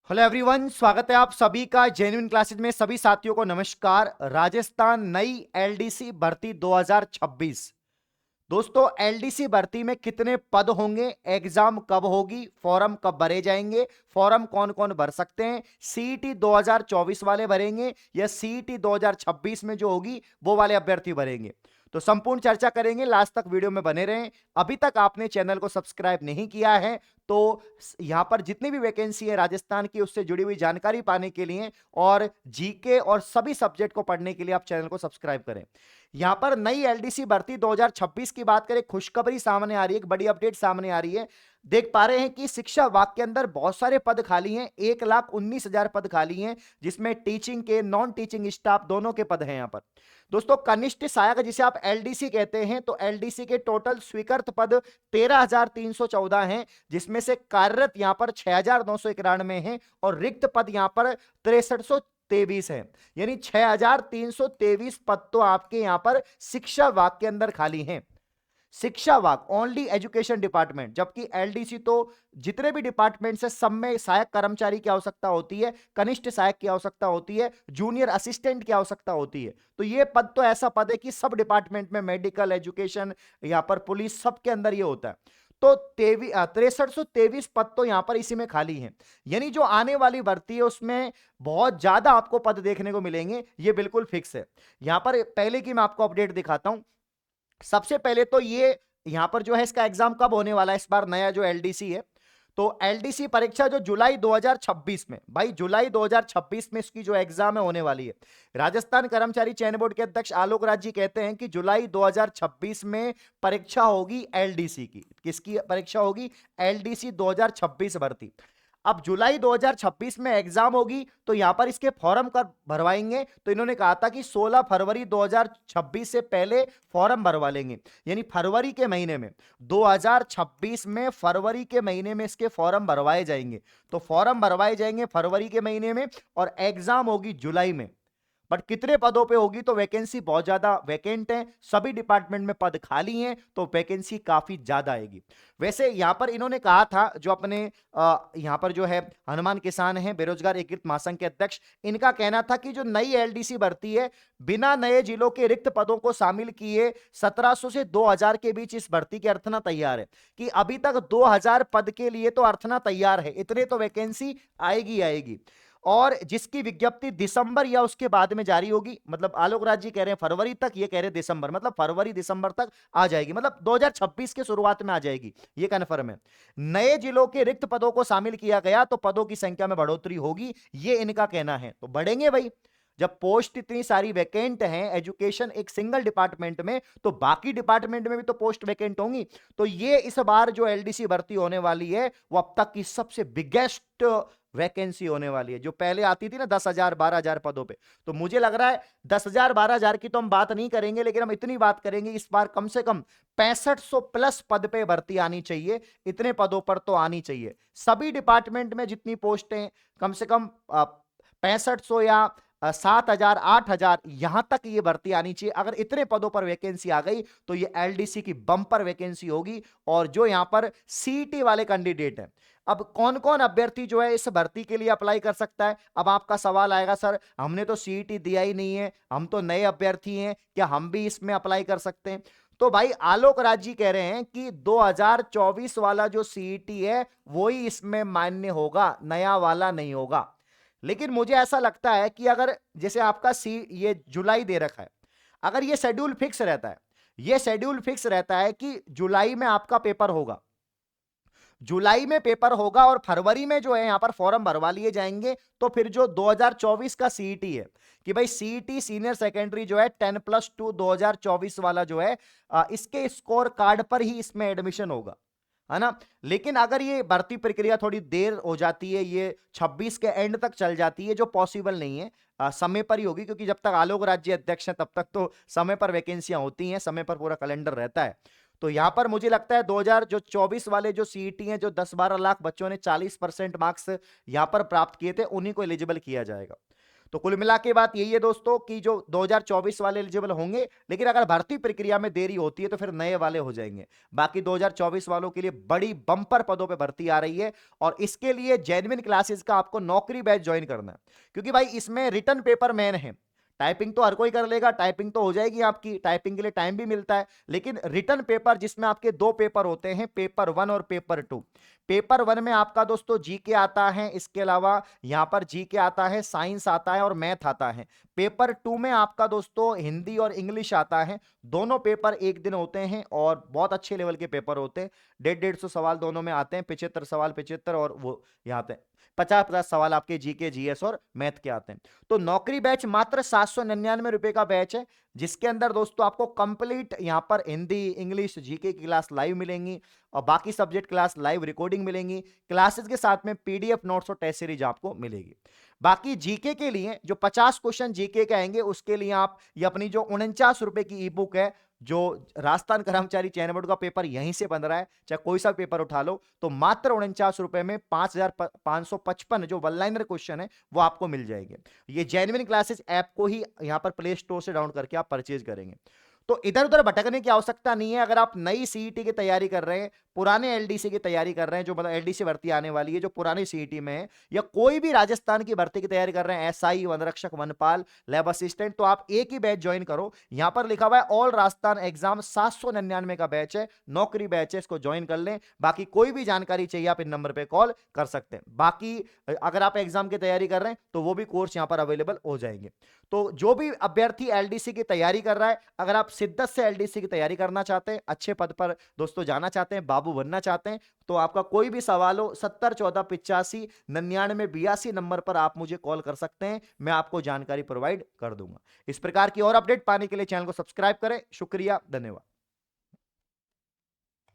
Hello everyone, स्वागत है आप सभी का जेन्युइन क्लासेज में। सभी साथियों को नमस्कार। राजस्थान नई एलडीसी भर्ती 2026। दोस्तों, एलडीसी भर्ती में कितने पद होंगे, एग्जाम कब होगी, फॉर्म कब भरे जाएंगे, फॉर्म कौन कौन भर सकते हैं, सीईटी 2024 वाले भरेंगे या सीईटी 2026 में जो होगी वो वाले अभ्यर्थी भरेंगे, तो संपूर्ण चर्चा करेंगे। लास्ट तक वीडियो में बने रहें। अभी तक आपने चैनल को सब्सक्राइब नहीं किया है तो यहां पर जितनी भी वैकेंसी है राजस्थान की उससे जुड़ी हुई जानकारी पाने के लिए और जीके और सभी सब्जेक्ट को पढ़ने के लिए आप चैनल को सब्सक्राइब करें। यहां पर नई एलडीसी भर्ती 2026 की बात करें, खुशखबरी सामने आ रही है, एक बड़ी अपडेट सामने आ रही है। देख पा रहे हैं कि शिक्षा विभाग के अंदर बहुत सारे पद खाली हैं, 1,19,000 पद खाली हैं, जिसमें टीचिंग के नॉन टीचिंग स्टाफ दोनों के पद हैं। यहां पर दोस्तों कनिष्ठ सहायक जिसे आप एलडीसी कहते हैं, तो एलडीसी के टोटल स्वीकृत पद 13,314 हैं, जिसमें से कार्यरत यहां पर 6,991 हैं और रिक्त पद यहां पर 6323 है। यानी 6,323 पद तो आपके यहां पर शिक्षा विभाग के अंदर खाली हैं। शिक्षा विभाग ओनली एजुकेशन डिपार्टमेंट, जबकि एलडीसी तो जितने भी डिपार्टमेंट से सब में सहायक कर्मचारी की आवश्यकता होती है, कनिष्ठ सहायक की आवश्यकता होती है, जूनियर असिस्टेंट की आवश्यकता होती है। तो ये पद तो ऐसा पद है कि सब डिपार्टमेंट में, मेडिकल, एजुकेशन, यहां पर पुलिस, सबके अंदर ये होता है। तो 6323 पद तो यहां पर इसी में खाली हैं। यानी जो आने वाली भर्ती है उसमें बहुत ज्यादा आपको पद देखने को मिलेंगे, ये बिल्कुल फिक्स है। यहां पर पहले की मैं आपको अपडेट दिखाता हूं। सबसे पहले तो ये यहां पर जो है इसका एग्जाम कब होने वाला है, इस बार नया जो एलडीसी है, तो एलडीसी परीक्षा जो जुलाई 2026 में, भाई जुलाई 2026 में इसकी जो एग्जाम है होने वाली है। राजस्थान कर्मचारी चयन बोर्ड के अध्यक्ष आलोक राज जी कहते हैं कि जुलाई 2026 में परीक्षा होगी एलडीसी की। किसकी परीक्षा होगी? एलडीसी 2026 भर्ती। अब जुलाई 2026 में एग्जाम होगी तो यहां पर इसके फॉर्म कब भरवाएंगे, तो इन्होंने कहा था कि 16 फरवरी 2026 से पहले फॉर्म भरवा लेंगे। यानी फरवरी के महीने में, 2026 में फरवरी के महीने में इसके फॉर्म भरवाए जाएंगे। तो फॉर्म भरवाए जाएंगे फरवरी के महीने में और एग्जाम होगी जुलाई में। बट कितने पदों पे होगी, तो वैकेंसी बहुत ज्यादा वैकेंट है, सभी डिपार्टमेंट में पद खाली हैं, तो वैकेंसी काफी ज्यादा आएगी। वैसे यहां पर इन्होंने कहा था, जो अपने यहां पर जो है हनुमान किसान है बेरोजगार एकीकृत महासंघ के अध्यक्ष, इनका कहना था कि जो नई एलडीसी भर्ती है बिना नए जिलों के रिक्त पदों को शामिल किए 1700 से 2000 के बीच इस भर्ती की अर्थना तैयार है। कि अभी तक 2000 पद के लिए तो अर्थना तैयार है, इतने तो वैकेंसी आएगी आएगी। और जिसकी विज्ञप्ति दिसंबर या उसके बाद में जारी होगी, मतलब आलोक राज जी कह रहे हैं फरवरी तक, ये कह रहे हैं दिसंबर, मतलब फरवरी दिसंबर तक आ जाएगी, मतलब 2026 के शुरुआत में आ जाएगी, ये कन्फर्म है। नए जिलों के रिक्त पदों को शामिल किया गया तो पदों की संख्या में बढ़ोतरी होगी, ये इनका कहना है। तो बढ़ेंगे भाई, जब पोस्ट इतनी सारी वैकेंट हैं, एजुकेशन एक सिंगल डिपार्टमेंट में, तो बाकी डिपार्टमेंट में भी तो पोस्ट वैकेंट होंगी। तो ये इस बार जो एलडीसी भर्ती होने वाली है वो अब तक की सबसे बिगेस्ट वैकेंसी होने वाली है। जो पहले आती थी ना 10,000 12,000 पदों पे, तो मुझे लग रहा है 10,000 12,000 की तो हम बात नहीं करेंगे, लेकिन हम इतनी बात करेंगे इस बार कम से कम 6500 प्लस पद पे भर्ती आनी चाहिए। इतने पदों पर तो आनी चाहिए। सभी डिपार्टमेंट में जितनी पोस्टें, कम से कम 6500 या 7,000 8,000 यहां तक ये भर्ती आनी चाहिए। अगर इतने पदों पर वैकेंसी आ गई तो ये एलडीसी की बम्पर वैकेंसी होगी। और जो यहां पर सीईटी वाले कैंडिडेट हैं, अब कौन कौन अभ्यर्थी जो है इस भर्ती के लिए अप्लाई कर सकता है? अब आपका सवाल आएगा, सर हमने तो सीईटी दिया ही नहीं है, हम तो नए अभ्यर्थी हैं, क्या हम भी इसमें अप्लाई कर सकते हैं? तो भाई आलोक राज जी कह रहे हैं कि 2024 वाला जो सीईटी है वो ही इसमें मान्य होगा, नया वाला नहीं होगा। लेकिन मुझे ऐसा लगता है कि अगर जैसे आपका ये जुलाई दे रखा है, अगर ये शेड्यूल फिक्स रहता है, ये शेड्यूल फिक्स रहता है कि जुलाई में आपका पेपर होगा, जुलाई में पेपर होगा और फरवरी में जो है यहां पर फॉर्म भरवा लिए जाएंगे, तो फिर जो 2024 का सीईटी है, कि भाई सीईटी सीनियर सेकेंडरी जो है 10+2 2024 वाला जो है, इसके स्कोर कार्ड पर ही इसमें एडमिशन होगा, है ना। लेकिन अगर ये भर्ती प्रक्रिया थोड़ी देर हो जाती है, ये 26 के एंड तक चल जाती है, जो पॉसिबल नहीं है, समय पर ही होगी, क्योंकि जब तक आलोक राज्य अध्यक्ष हैं तब तक तो समय पर वैकेंसियां होती हैं, समय पर पूरा कैलेंडर रहता है। तो यहां पर मुझे लगता है 2024 वाले जो सीईटी हैं, जो 10-12 लाख बच्चों ने 40% मार्क्स यहां पर प्राप्त किए थे, उन्हीं को एलिजिबल किया जाएगा। तो कुल मिला के बात यही है दोस्तों कि जो 2024 वाले एलिजिबल होंगे, लेकिन अगर भर्ती प्रक्रिया में देरी होती है तो फिर नए वाले हो जाएंगे। बाकी 2024 वालों के लिए बड़ी बंपर पदों पे भर्ती आ रही है, और इसके लिए जेन्युइन क्लासेस का आपको नौकरी बैच ज्वाइन करना है, क्योंकि भाई इसमें रिटन पेपर मेन है। टाइपिंग तो हर कोई कर लेगा, टाइपिंग तो हो जाएगी आपकी, टाइपिंग के लिए टाइम भी मिलता है, लेकिन रिटन पेपर जिसमें आपके दो पेपर होते हैं, पेपर 1 और पेपर 2। पेपर 1 में आपका दोस्तों जीके आता है, इसके अलावा यहां पर जीके आता है, साइंस आता है और मैथ आता है। पेपर 2 में आपका दोस्तों हिंदी और इंग्लिश आता है। दोनों पेपर एक दिन होते हैं और बहुत अच्छे लेवल के पेपर होते हैं। 150 सवाल दोनों में आते हैं, 75 सवाल 75, और वो यहाँ आते हैं 50-50 सवाल आपके जीके जीएस और मैथ के आते हैं। तो नौकरी बैच मात्र 799 रुपए का बैच है, जिसके अंदर दोस्तों आपको कंप्लीट यहां पर हिंदी इंग्लिश जीके की क्लास लाइव मिलेंगी, और बाकी सब्जेक्ट क्लास लाइव रिकॉर्डिंग मिलेंगी। क्लासेस के साथ में पीडीएफ नोट्स और टेस्ट सीरीज आपको मिलेगी। बाकी जीके के लिए जो 50 क्वेश्चन जीके के आएंगे, उसके लिए आप ये अपनी जो 49 रुपए की ई बुक है, जो राजस्थान कर्मचारी चयन बोर्ड का पेपर यहीं से बन रहा है, चाहे कोई सा पेपर उठा लो, तो मात्र 49 रुपए में 5555 जो वन लाइनर क्वेश्चन है वो आपको मिल जाएंगे। ये जेन्युइन क्लासेस ऐप को ही यहां पर प्ले स्टोर से डाउनलोड करके आप परचेज करेंगे। तो इधर उधर भटकने की आवश्यकता नहीं है। अगर आप नई सीईटी की तैयारी कर रहे हैं, पुराने एलडीसी की तैयारी कर रहे हैं, जो मतलब एलडीसी भर्ती आने वाली है जो पुरानी सीईटी में है, या कोई भी राजस्थान की भर्ती की तैयारी कर रहे हैं, एसआई, वनरक्षक, वनपाल, लैब असिस्टेंट, तो आप एक ही बैच ज्वाइन करो। यहां पर लिखा हुआ है ऑल राजस्थान एग्जाम, 799 का बैच है, नौकरी बैच है, इसको ज्वाइन कर लें। बाकी कोई भी जानकारी चाहिए आप इन नंबर पे कॉल कर सकते हैं। बाकी अगर आप एग्जाम की तैयारी कर रहे हैं तो वो भी कोर्स यहां पर अवेलेबल हो जाएंगे। तो जो भी अभ्यर्थी एलडीसी की तैयारी कर रहा है, अगर आप शिद्दत से एलडीसी की तैयारी करना चाहते हैं, अच्छे पद पर दोस्तों जाना चाहते हैं, बाबू बनना चाहते हैं, तो आपका कोई भी सवाल हो 7014859982 नंबर पर आप मुझे कॉल कर सकते हैं, मैं आपको जानकारी प्रोवाइड कर दूंगा। इस प्रकार की और अपडेट पाने के लिए चैनल को सब्सक्राइब करें। शुक्रिया, धन्यवाद।